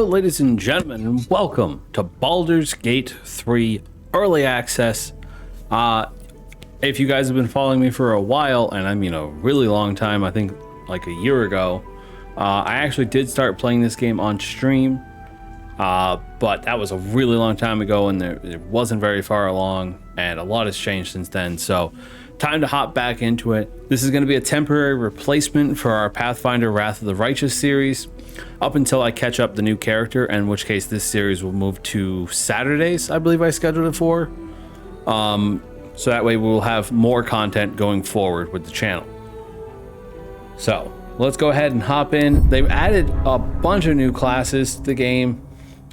ladies and gentlemen, and welcome to Baldur's Gate 3 Early Access. If you guys have been following me for a while, and I mean a really long time, I think like a year ago, I actually did start playing this game on stream, but that was a really long time ago, and it wasn't very far along, and a lot has changed since then, so time to hop back into it. This is going to be a temporary replacement for our Pathfinder Wrath of the Righteous series, up until I catch up the new character, in which case this series will move to Saturdays, I believe I scheduled it for. So that way we'll have more content going forward with the channel. So let's go ahead and hop in. They've added a bunch of new classes to the game.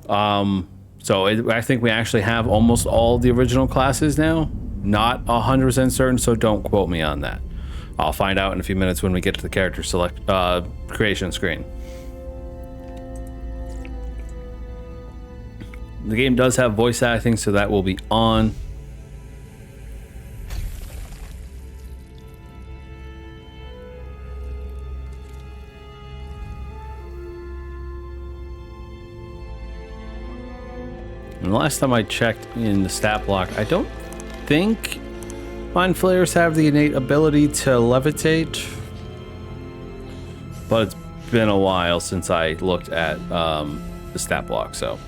I think we actually have almost all the original classes now. Not 100% certain, so don't quote me on that. I'll find out in a few minutes when we get to the character creation screen. The game does have voice acting, so that will be on. And the last time I checked in the stat block, I don't think Mind Flayers have the innate ability to levitate, but it's been a while since I looked at the stat block, so.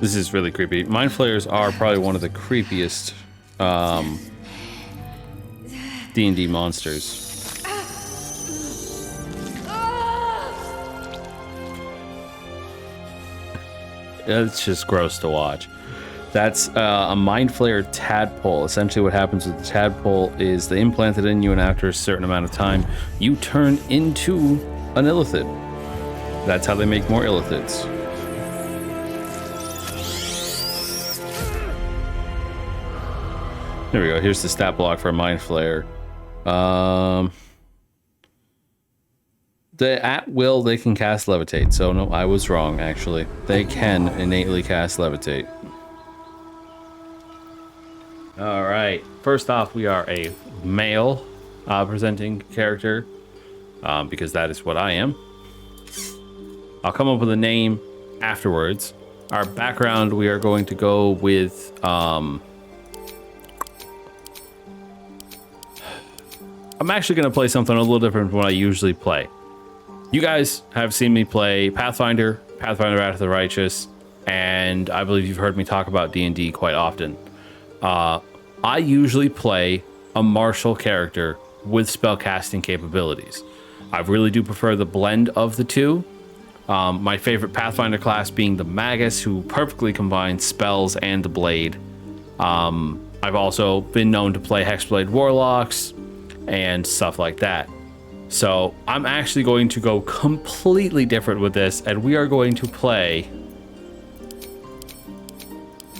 This is really creepy. Mind Flayers are probably one of the creepiest D&D monsters. It's just gross to watch. That's a Mind Flayer tadpole. Essentially what happens with the tadpole is they implant it in you, and after a certain amount of time, you turn into an illithid. That's how they make more illithids. There we go. Here's the stat block for a Mind Flayer. At will, they can cast Levitate. So no, I was wrong, actually. They can innately cast Levitate. All right. First off, we are a male presenting character, because that is what I am. I'll come up with a name afterwards. Our background, we are going to go with... I'm actually going to play something a little different from what I usually play. You guys have seen me play Pathfinder, Pathfinder Wrath of the Righteous, and I believe you've heard me talk about D&D quite often. I usually play a martial character with spellcasting capabilities. I really do prefer the blend of the two. My favorite Pathfinder class being the Magus, who perfectly combines spells and the blade. I've also been known to play Hexblade Warlocks and stuff like that. So I'm actually going to go completely different with this, and we are going to play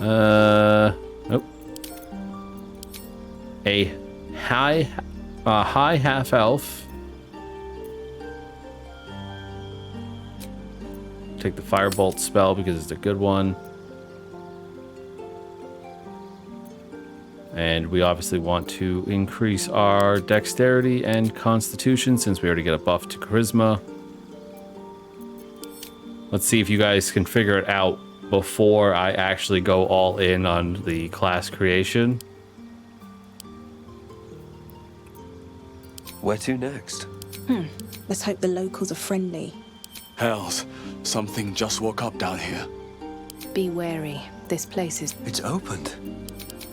a high half elf. Take the Firebolt spell because it's a good one. And we obviously want to increase our dexterity and constitution since we already get a buff to charisma. Let's see if you guys can figure it out before I actually go all in on the class creation. Where to next? Let's hope the locals are friendly. Hells, something just woke up down here. Be wary. This place is... It's opened.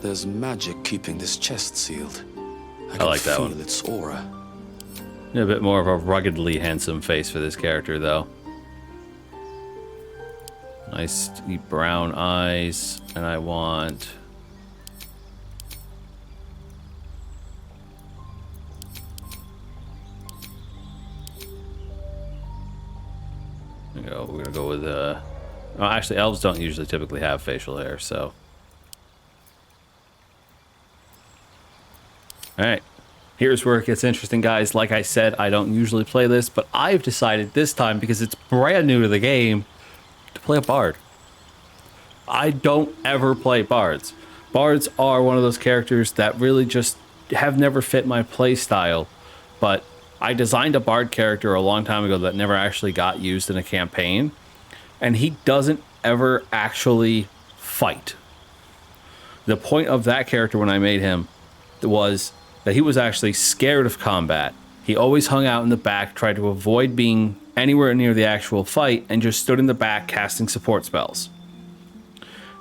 There's magic keeping this chest sealed. I like that one. Feel its aura. A bit more of a ruggedly handsome face for this character, though. Nice deep brown eyes, and I want... We're gonna go with Well, actually, elves don't usually typically have facial hair, so. All right. Here's where it gets interesting, guys. Like I said, I don't usually play this, but I've decided this time, because it's brand new to the game, to play a bard. I don't ever play bards. Bards are one of those characters that really just have never fit my play style, but I designed a bard character a long time ago that never actually got used in a campaign, and he doesn't ever actually fight. The point of that character when I made him was that he was actually scared of combat. He always hung out in the back, tried to avoid being anywhere near the actual fight, and just stood in the back casting support spells.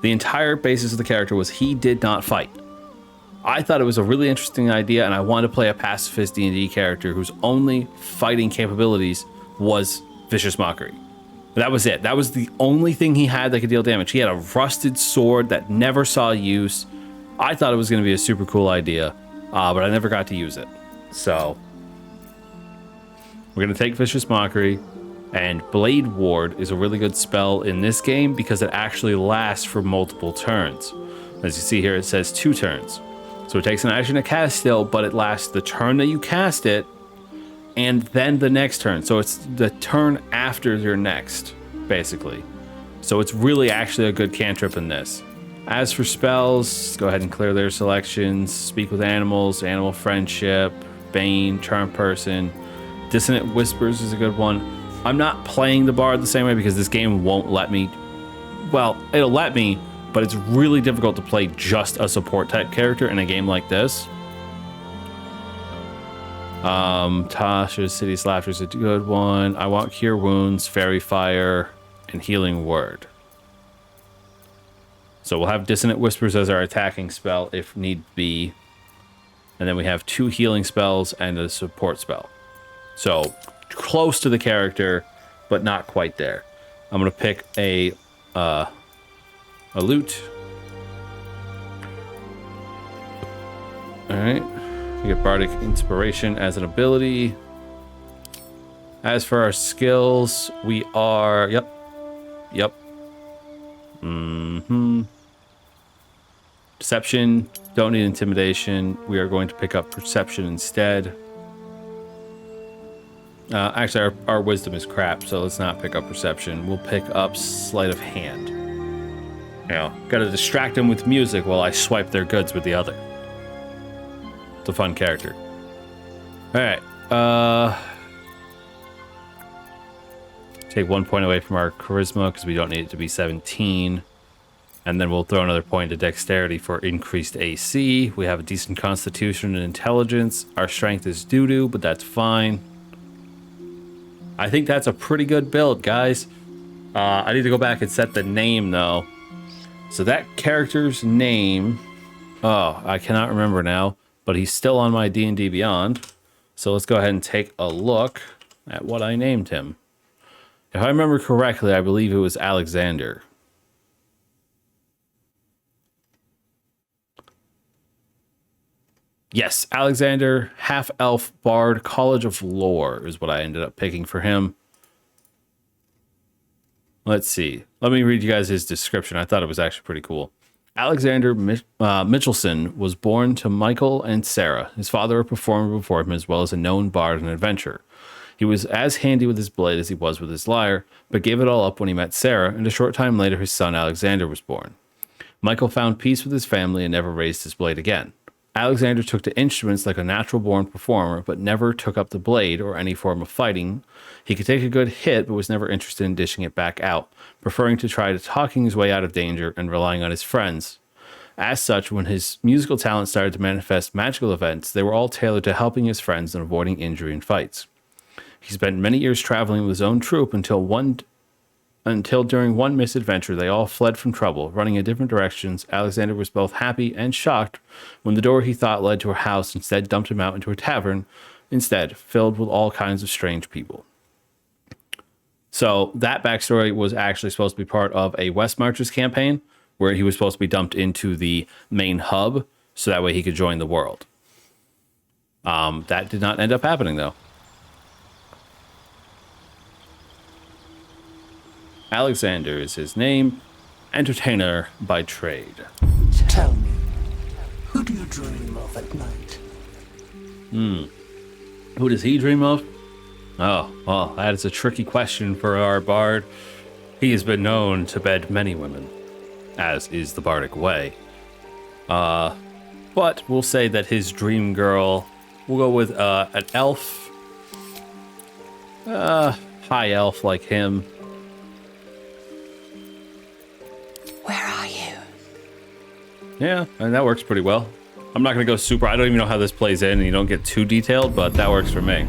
The entire basis of the character was he did not fight. I thought it was a really interesting idea, and I wanted to play a pacifist D&D character whose only fighting capabilities was Vicious Mockery. That was it. That was the only thing he had that could deal damage. He had a rusted sword that never saw use. I thought it was going to be a super cool idea, but I never got to use it. So we're going to take Vicious Mockery, and Blade Ward is a really good spell in this game because it actually lasts for multiple turns. As you see here, it says 2 turns. So it takes an action to cast still, but it lasts the turn that you cast it and then the next turn. So it's the turn after your next, basically. So it's really actually a good cantrip in this. As for spells, go ahead and clear their selections. Speak with animals, animal friendship, Bane, charm person. Dissonant Whispers is a good one. I'm not playing the bard the same way because this game won't let me. Well, it'll let me, but it's really difficult to play just a support type character in a game like this. Tasha's City's Laughter is a good one. I want Cure Wounds, Fairy Fire, and Healing Word. So we'll have Dissonant Whispers as our attacking spell if need be. And then we have 2 healing spells and a support spell. So close to the character, but not quite there. I'm gonna pick a loot. All right, we get Bardic Inspiration as an ability. As for our skills, we are yep. Deception. Don't need Intimidation. We are going to pick up Perception instead. Actually, our wisdom is crap, so let's not pick up perception. We'll pick up sleight of hand. You know, gotta distract them with music while I swipe their goods with the other. It's a fun character. All right. Take 1 point away from our charisma because we don't need it to be 17. And then we'll throw another point to dexterity for increased AC. We have a decent constitution and intelligence. Our strength is doo-doo, but that's fine. I think that's a pretty good build, guys. I need to go back and set the name, though. So that character's name... Oh, I cannot remember now, but he's still on my D&D Beyond. So let's go ahead and take a look at what I named him. If I remember correctly, I believe it was Alexander. Yes, Alexander, half-elf bard, College of Lore is what I ended up picking for him. Let's see. Let me read you guys his description. I thought it was actually pretty cool. Alexander Mitchelson was born to Michael and Sarah. His father, a performer before him, as well as a known bard and adventurer. He was as handy with his blade as he was with his lyre, but gave it all up when he met Sarah, and a short time later his son Alexander was born. Michael found peace with his family and never raised his blade again. Alexander took to instruments like a natural-born performer, but never took up the blade or any form of fighting. He could take a good hit, but was never interested in dishing it back out, preferring to try talking his way out of danger and relying on his friends. As such, when his musical talent started to manifest magical events, they were all tailored to helping his friends and avoiding injury in fights. He spent many years traveling with his own troupe until during one misadventure they all fled from trouble, running in different directions. Alexander was both happy and shocked when the door he thought led to a house instead dumped him out into a tavern, filled with all kinds of strange people. So that backstory was actually supposed to be part of a West Marches campaign where he was supposed to be dumped into the main hub so that way he could join the world. That did not end up happening, though. Alexander is his name. Entertainer by trade. Tell me, who do you dream of at night? Who does he dream of? Oh, well, that is a tricky question for our bard. He has been known to bed many women, as is the bardic way. But we'll say that his dream girl, we'll go with an elf. High elf like him. Where are you? Yeah, and that works pretty well. I'm not going to go super, I don't even know how this plays in, and you don't get too detailed, but that works for me.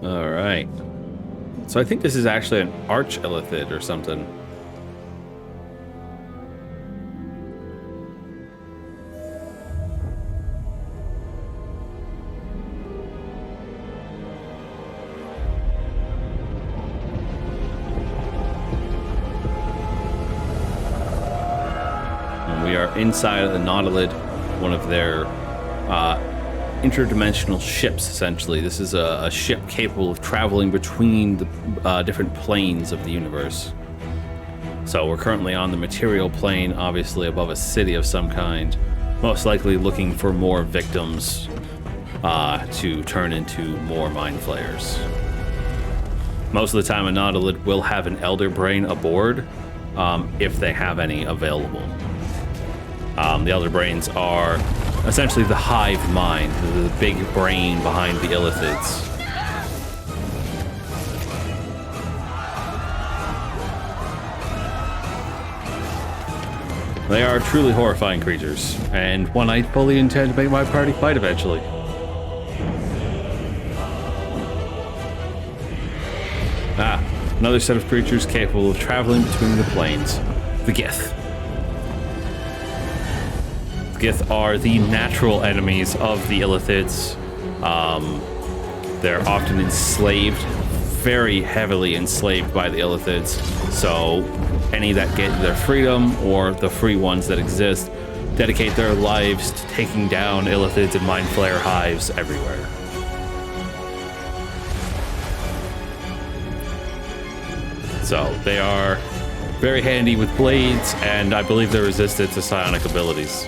All right. So I think this is actually an arch illithid or something. And we are inside of the Nautilid, one of their interdimensional ships, essentially. This is a ship capable of traveling between the different planes of the universe. So we're currently on the material plane, obviously above a city of some kind, most likely looking for more victims to turn into more mind flayers. Most of the time, a Nautilid will have an Elder Brain aboard, if they have any available. The Elder Brains are essentially the hive mind, the big brain behind the illithids. They are truly horrifying creatures, and one I fully intend to make my party fight eventually. Another set of creatures capable of traveling between the planes. The Gith. Gith are the natural enemies of the illithids. They're often enslaved, very heavily enslaved by the illithids. So any that get their freedom, or the free ones that exist, dedicate their lives to taking down illithids and mind flayer hives everywhere. So they are very handy with blades, and I believe they're resistant to psionic abilities.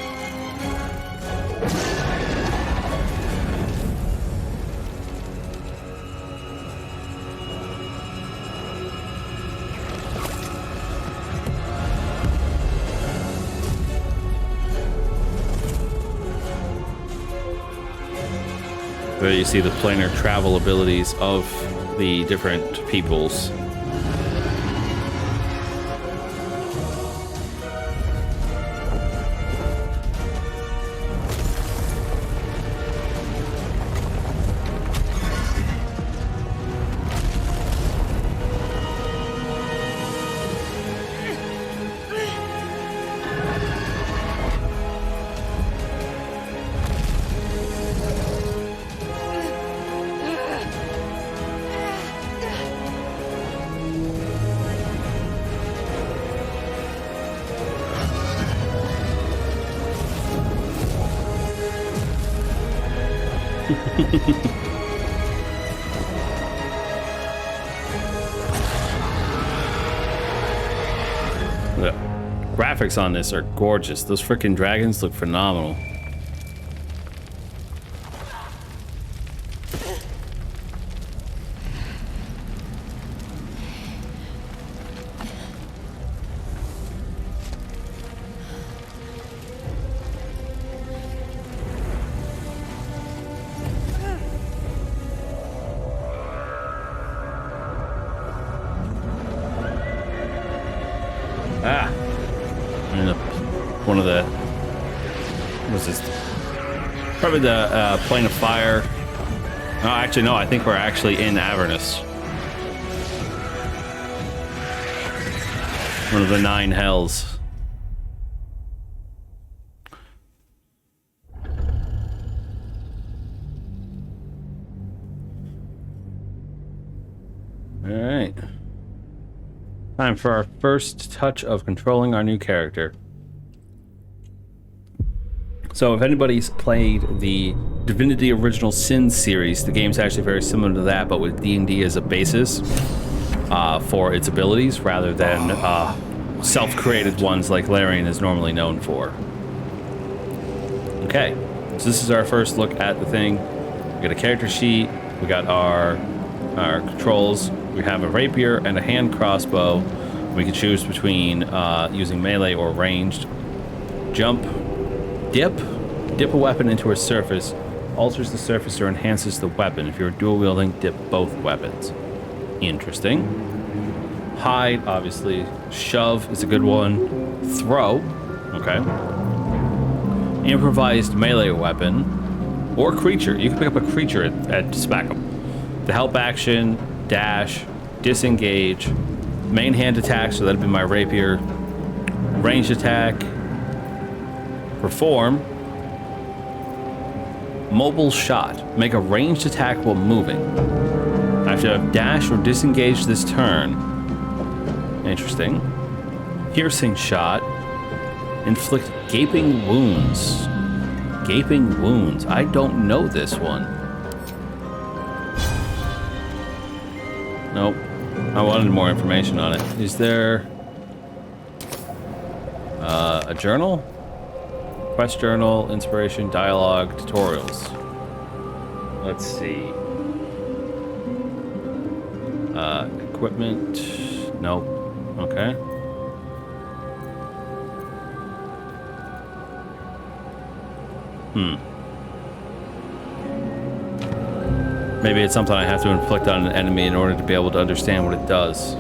There you see the planar travel abilities of the different peoples. The graphics on this are gorgeous. Those freaking dragons look phenomenal. One of the, what's this? Probably the plane of fire. No, actually, no. I think we're actually in Avernus. One of the 9 hells. All right. Time for our first touch of controlling our new character. So if anybody's played the Divinity Original Sin series, the game's actually very similar to that, but with D&D as a basis for its abilities, rather than self-created ones like Larian is normally known for. Okay, so this is our first look at the thing. We got a character sheet, we got our controls, we have a rapier and a hand crossbow. We can choose between using melee or ranged. Jump, dip a weapon into a surface, alters the surface or enhances the weapon. If you're dual wielding, dip both weapons. Interesting. Hide, obviously. Shove is a good one. Throw, okay. Improvised melee weapon or creature. You can pick up a creature at Spackham. The help action, dash, disengage, main hand attack, so that'd be my rapier. Ranged attack, perform, mobile shot. Make a ranged attack while moving. I have to have dash or disengage this turn. Interesting. Piercing shot. Inflict gaping wounds. Gaping wounds. I don't know this one. Nope. I wanted more information on it. Is there a journal? Quest journal, inspiration, dialogue, tutorials. Let's see. Equipment. Nope. Okay. Maybe it's something I have to inflict on an enemy in order to be able to understand what it does.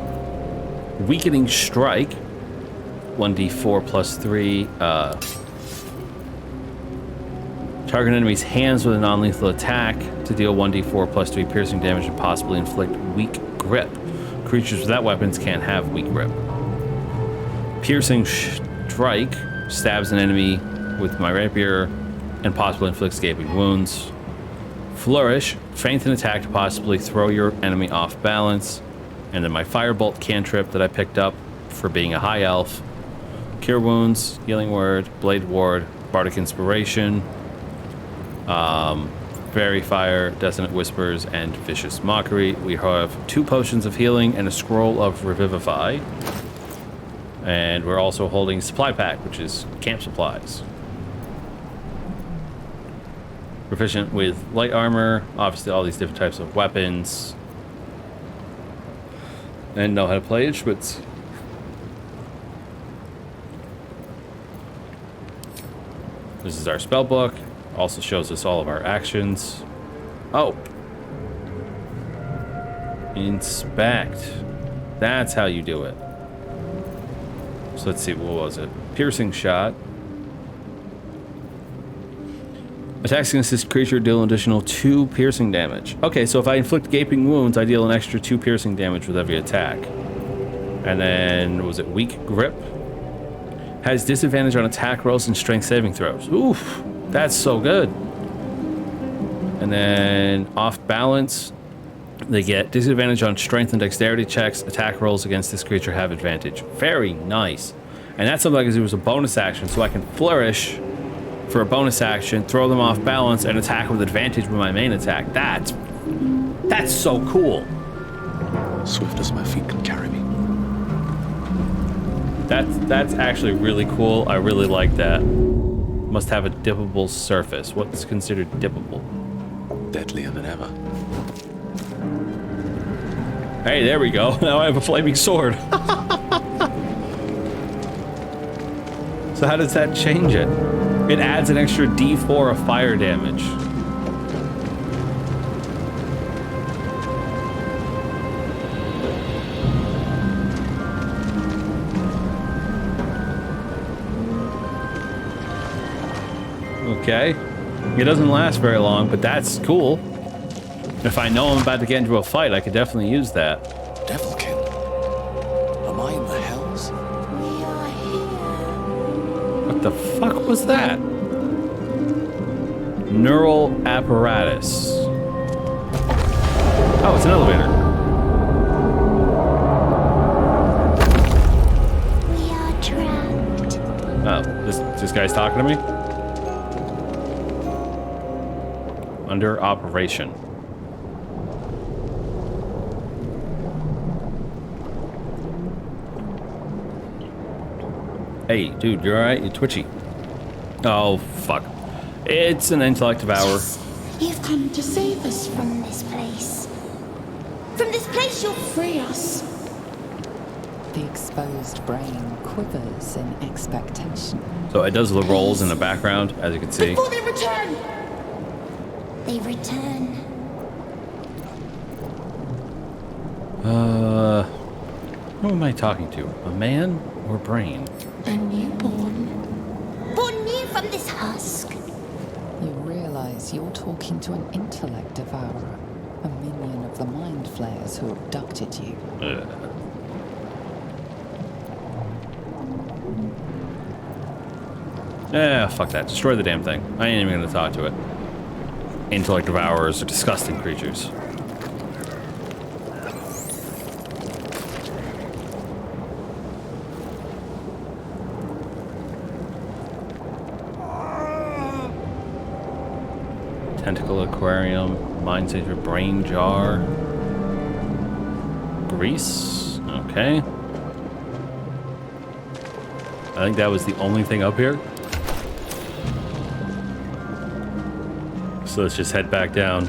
Weakening strike. 1d4 plus 3. Target enemy's hands with a non-lethal attack to deal 1d4 plus 3 piercing damage and possibly inflict weak grip. Creatures without weapons can't have weak grip. Piercing strike stabs an enemy with my rapier and possibly inflicts gaping wounds. Flourish, feint an attack to possibly throw your enemy off balance. And then my firebolt cantrip that I picked up for being a high elf. Cure wounds, healing word, blade ward, bardic inspiration, fairy fire, dissonant whispers, and vicious mockery. We have 2 potions of healing and a scroll of revivify. And we're also holding a supply pack, which is camp supplies. Proficient with light armor, obviously all these different types of weapons, and know how to play instruments. This is our spell book. Also shows us all of our actions. Oh, inspect. That's how you do it. So let's see, what was it? Piercing shot. Attacks against this creature deal an additional 2 piercing damage. Okay, so if I inflict gaping wounds, I deal an extra 2 piercing damage with every attack. And then, was it weak grip? Has disadvantage on attack rolls and strength saving throws. Oof, that's so good. And then off balance, they get disadvantage on strength and dexterity checks. Attack rolls against this creature have advantage. Very nice. And that's something I can do as a bonus action, so I can flourish for a bonus action, throw them off balance, and attack with advantage with my main attack. That's so cool. Swift as my feet can carry me. That's actually really cool. I really like that. Must have a dippable surface. What's considered dippable? Deadlier than ever. Hey, there we go. Now I have a flaming sword. So how does that change it? It adds an extra D4 of fire damage. Okay. It doesn't last very long, but that's cool. If I know I'm about to get into a fight, I could definitely use that. NerdoKing? Am I in the hells? We are here. What the fuck was that? Neural apparatus. Oh, it's an elevator. We are trapped. Oh, this guy's talking to me? under operation. Hey, dude, you alright? You're twitchy. Oh, fuck. It's an intellect devour. You've come to save us from this place. From this place, you'll free us. The exposed brain quivers in expectation. So it does the rolls in the background, as you can see. Before they return! They return. Who am I talking to? A man or brain? A newborn. Born new from this husk. You realize you're talking to an intellect devourer, a minion of the mind flayers who abducted you. Yeah, fuck that. Destroy the damn thing. I ain't even gonna talk to it. Intellect devourers are disgusting creatures. Tentacle aquarium, mind saver, brain jar, grease. Okay. I think that was the only thing up here. So let's just head back down.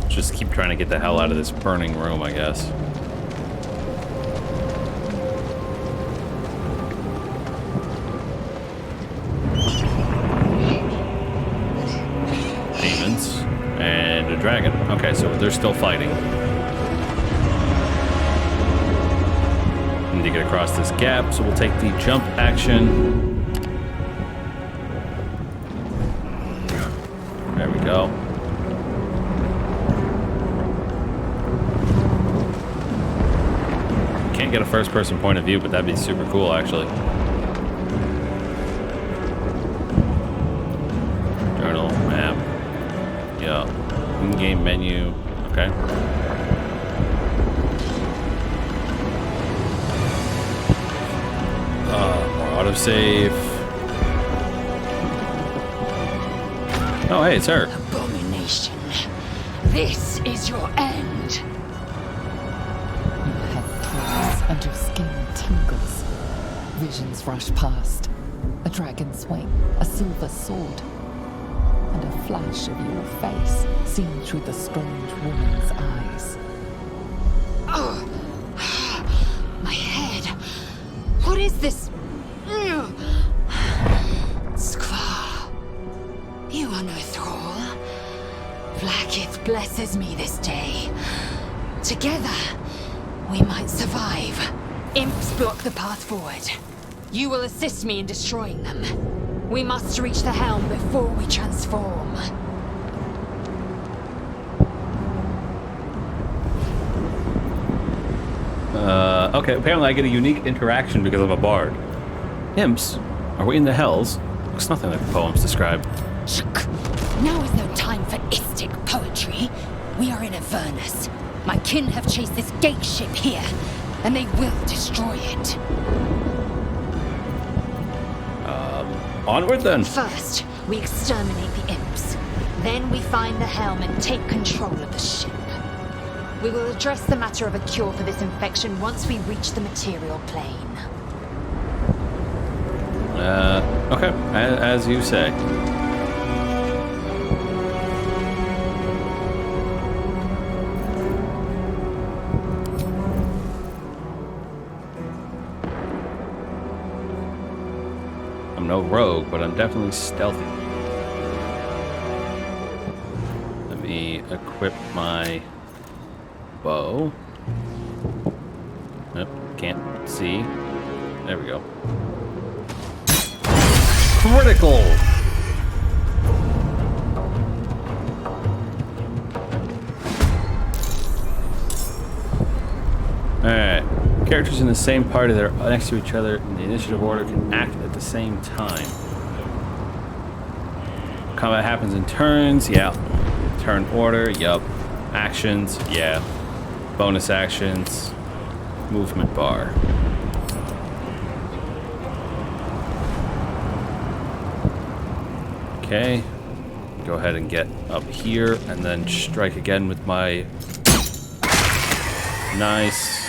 Just keep trying to get the hell out of this burning room, I guess. Demons and a dragon. Okay, so they're still fighting. Need to get across this gap, so we'll take the jump action. There we go. Can't get a first-person point of view, but that'd be super cool, actually. Journal, map. Yeah. In-game menu. Okay. Autosave. Oh, hey, it's her. Abomination. This is your end. Your head thrills and your skin tingles. Visions rush past. A dragon's wing, a silver sword, and a flash of your face seen through the strange woman's eyes. Oh, my head. What is this? Squall. You are no thrall. Blackith blesses me this day. Together, we might survive. Imps block the path forward. You will assist me in destroying them. We must reach the helm before we transform. Okay, apparently I get a unique interaction because I'm a bard. Imps? Are we in the hells? Looks nothing like the poems describe. Now is no time for istic poetry. We are in Avernus. My kin have chased this gate ship here, and they will destroy it. Onward then. First, we exterminate the imps. Then we find the helm and take control of the ship. We will address the matter of a cure for this infection once we reach the material plane. Okay, as you say. I'm no rogue, but I'm definitely stealthy. Let me equip my bow. Nope, can't see. There we go. Critical! Alright. Characters in the same party that are next to each other in the initiative order can act at the same time. Combat happens in turns, yeah. Turn order, yup. Actions, yeah. Bonus actions. Movement bar. Okay. Go ahead and get up here and then strike again with my... Nice.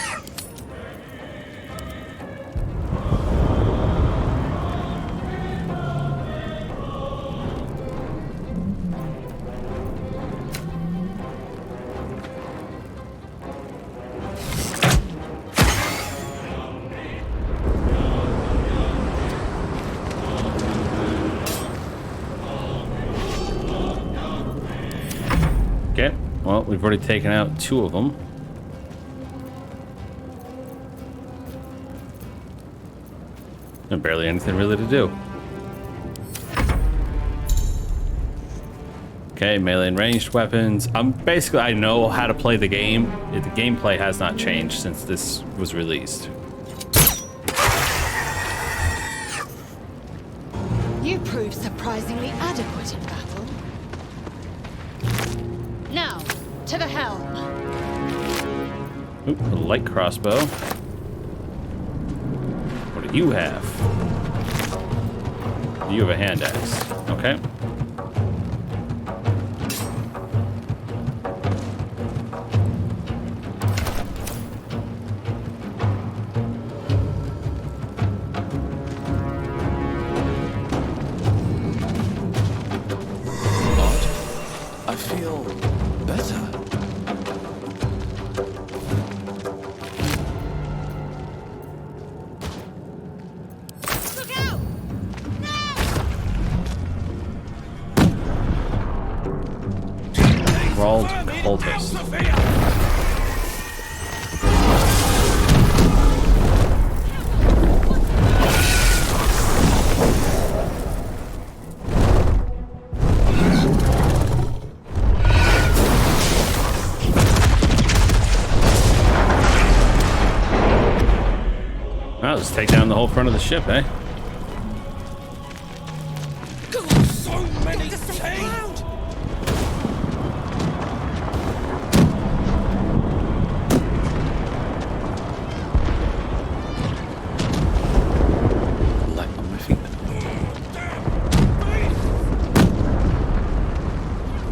Okay, well, we've already taken out 2 of them. And barely anything really to do. Okay, melee and ranged weapons. Basically, I know how to play the game. The gameplay has not changed since this was released. You proved surprisingly adequate in battle. Now, to the helm. Oop, a light crossbow. What do you have? You have a hand axe. Okay. I feel better. Look out! Rolled cultist. Well, let's take down the whole front of the ship, eh? So many things! Light on my feet.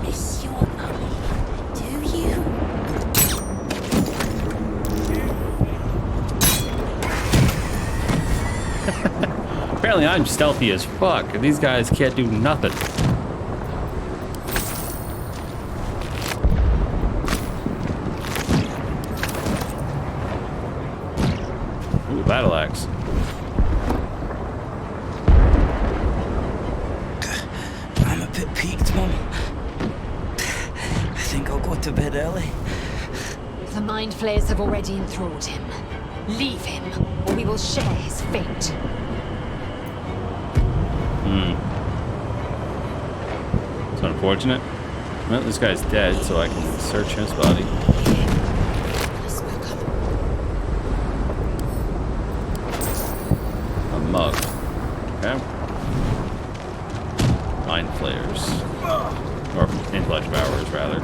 Miss your mummy, do you? Apparently I'm stealthy as fuck, and these guys can't do nothing. Ooh, battle axe. I'm a bit peaked, Mum. I think I'll go to bed early. The mind flayers have already enthralled him. Leave him, or we will share his fate. It's unfortunate. Well, this guy's dead, so I can search his body. A mug. Okay. Mind flayers. Or intellect devourers, rather.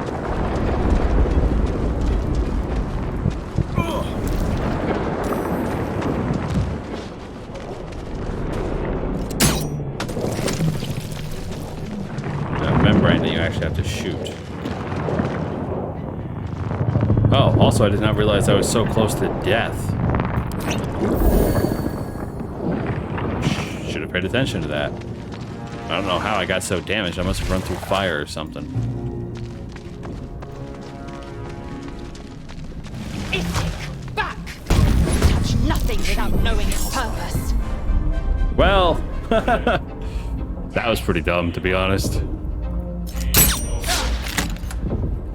Membrane that you actually have to shoot. Oh, also I did not realize I was so close to death. Should have paid attention to that. I don't know how I got so damaged. I must have run through fire or something. Ithic, back! Touch nothing without knowing its purpose. Well, that was pretty dumb, to be honest.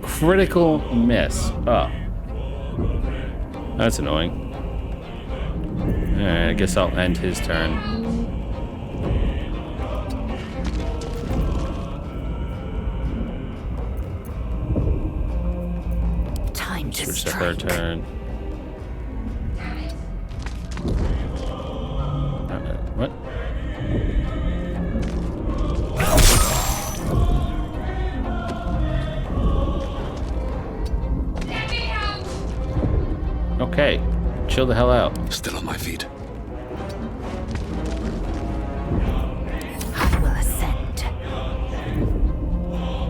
Critical miss. Oh. That's annoying. Alright, I guess I'll end his turn. Time to Switch to her strike. turn. What? Okay, chill the hell out. Still on my feet. I will ascend.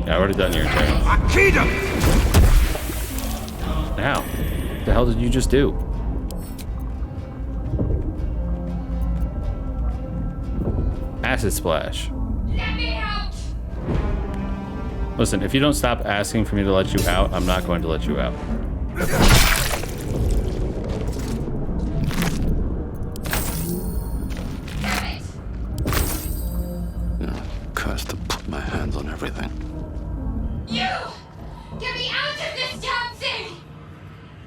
Yeah, I already done your turn. Now, what the hell did you just do? Acid splash. Let me out! Listen, if you don't stop asking for me to let you out, I'm not going to let you out. Cursed to put my hands on everything. You! Get me out of this damn thing!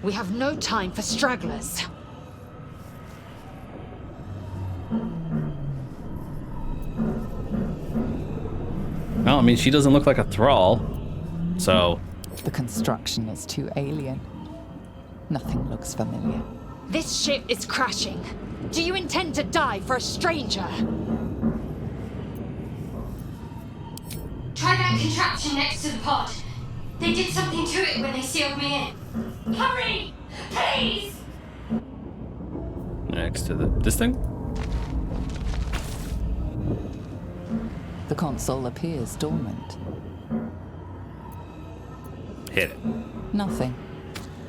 We have no time for stragglers. Well, I mean, she doesn't look like a thrall, so... The construction is too alien. Nothing looks familiar. This ship is crashing. Do you intend to die for a stranger? Try that contraption next to the pod. They did something to it when they sealed me in. Hurry! Please! Next to this thing? The console appears dormant. Hit it. Nothing.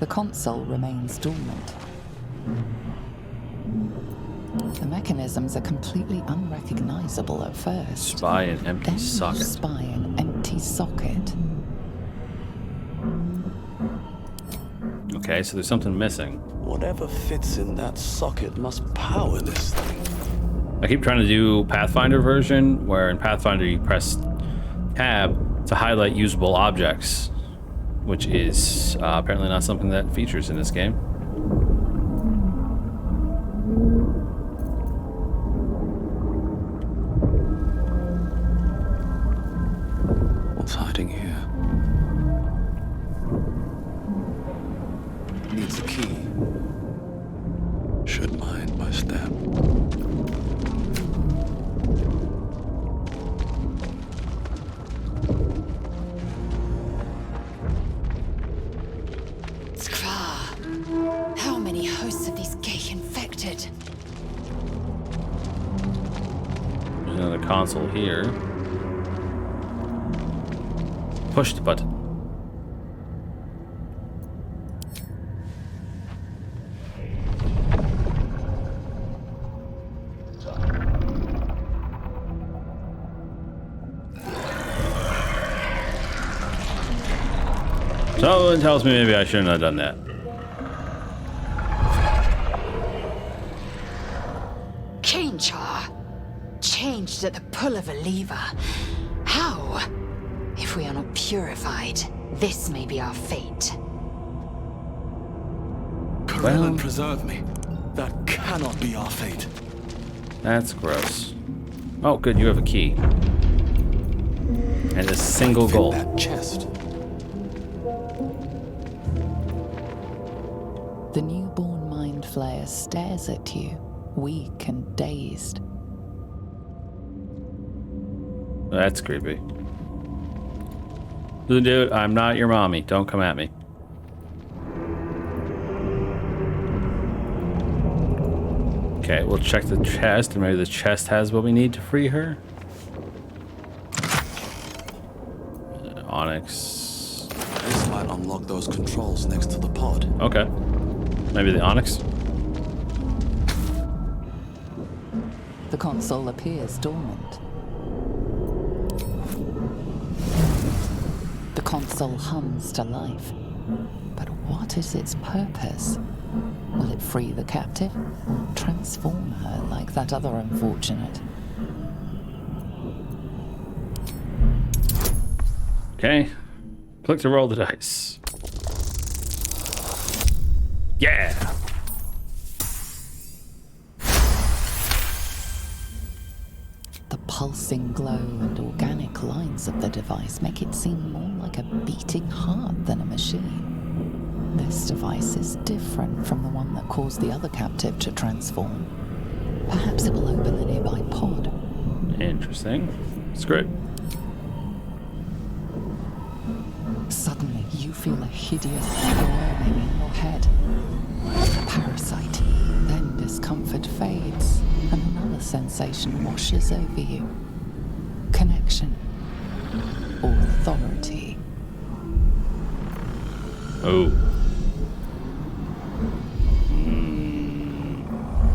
The console remains dormant. The mechanisms are completely unrecognizable at first. Spy an empty Then you socket. spy an empty socket. Okay, so there's something missing. Whatever fits in that socket must power this thing. I keep trying to do Pathfinder version, where in Pathfinder you press tab to highlight usable objects, which is apparently not something that features in this game. What's hiding here? Needs a key. Should mind my step. Skra. How many hosts of these gay infected? There's another console here. Push the button. Someone tells me maybe I shouldn't have done that. Chainchar. Changed at the pull of a lever. How? If we are not purified, this may be our fate. Corellin, preserve me. That cannot be our fate. That's gross. Oh, good, you have a key. And a single Fit goal. that chest. The newborn mind flayer stares at you, weak and dazed. That's creepy. Dude, I'm not your mommy. Don't come at me. Okay, we'll check the chest, and maybe the chest has what we need to free her. Onyx. This might unlock those controls next to the pod. Okay. Maybe the Onyx. The console appears dormant. The console hums to life. But what is its purpose? Will it free the captive? Or transform her like that other unfortunate? Okay. Click to roll the dice. Yeah! The pulsing glow and organic lines of the device make it seem more like a beating heart than a machine. This device is different from the one that caused the other captive to transform. Perhaps it will open the nearby pod. Interesting. It's great. Suddenly, you feel a hideous squirming in your head. A parasite. Then discomfort fades, and another sensation washes over you. Connection. authority. Oh.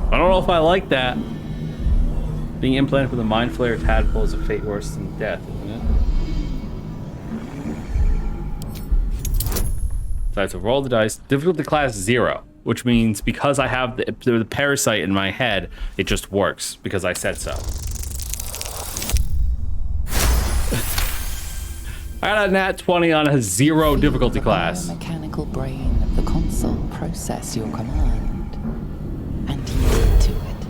I don't know if I like that. Being implanted with a mind flayer tadpole is a fate worse than death, isn't it? So I have to roll the dice. Difficulty class 0, which means because I have the parasite in my head, it just works because I said so. I got a nat 20 on a 0 difficulty class. The mechanical brain of the console process your command and yield to it.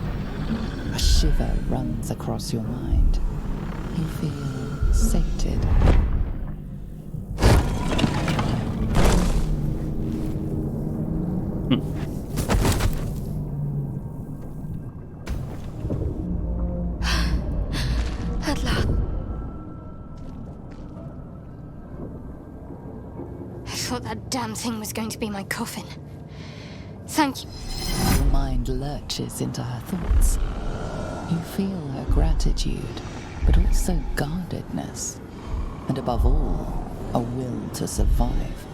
A shiver runs across your mind. You feel sated. At last. I thought that damn thing was going to be my coffin. Thank you. Your mind lurches into her thoughts. You feel her gratitude, but also guardedness. And above all, a will to survive.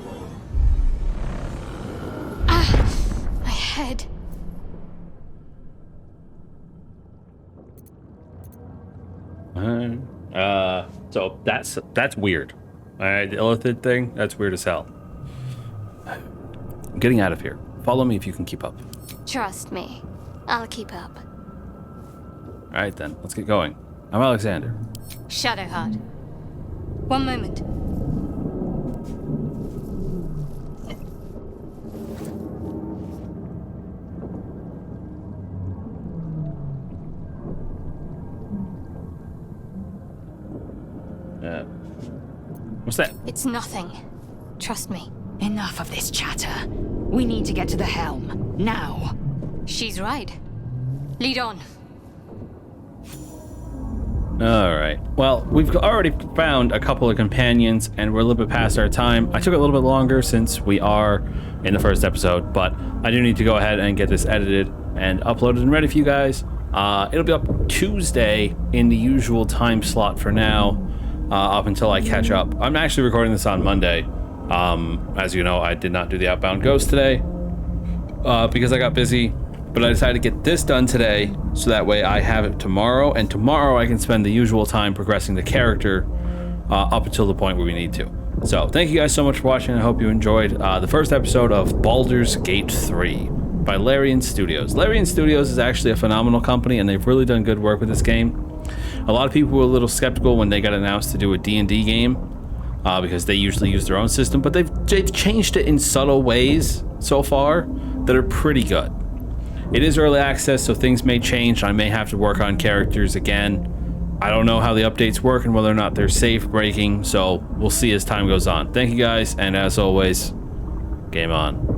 My head. So that's weird. Alright, the illithid thing, that's weird as hell. I'm getting out of here. Follow me if you can keep up. Trust me. I'll keep up. Alright then, let's get going. I'm Alexander. Shadowheart. One moment. What's that? It's nothing. Trust me. Enough of this chatter. We need to get to the helm. Now. She's right. Lead on. Alright. Well, we've already found a couple of companions, and we're a little bit past our time. I took a little bit longer since we are in the first episode, but I do need to go ahead and get this edited and uploaded and ready for you guys. It'll be up Tuesday in the usual time slot for now, up until I catch up. I'm actually recording this on Monday. As you know, I did not do the Outbound Ghost today because I got busy, but I decided to get this done today so that way I have it tomorrow, and tomorrow I can spend the usual time progressing the character up until the point where we need to. So thank you guys so much for watching. I hope you enjoyed the first episode of Baldur's Gate 3 by Larian Studios. Larian Studios is actually a phenomenal company, and they've really done good work with this game. A lot of people were a little skeptical when they got announced to do a D&D game because they usually use their own system, but they've changed it in subtle ways so far that are pretty good. It is early access, so things may change. I may have to work on characters again. I don't know how the updates work and whether or not they're safe breaking, so we'll see as time goes on. Thank you guys, and as always, game on.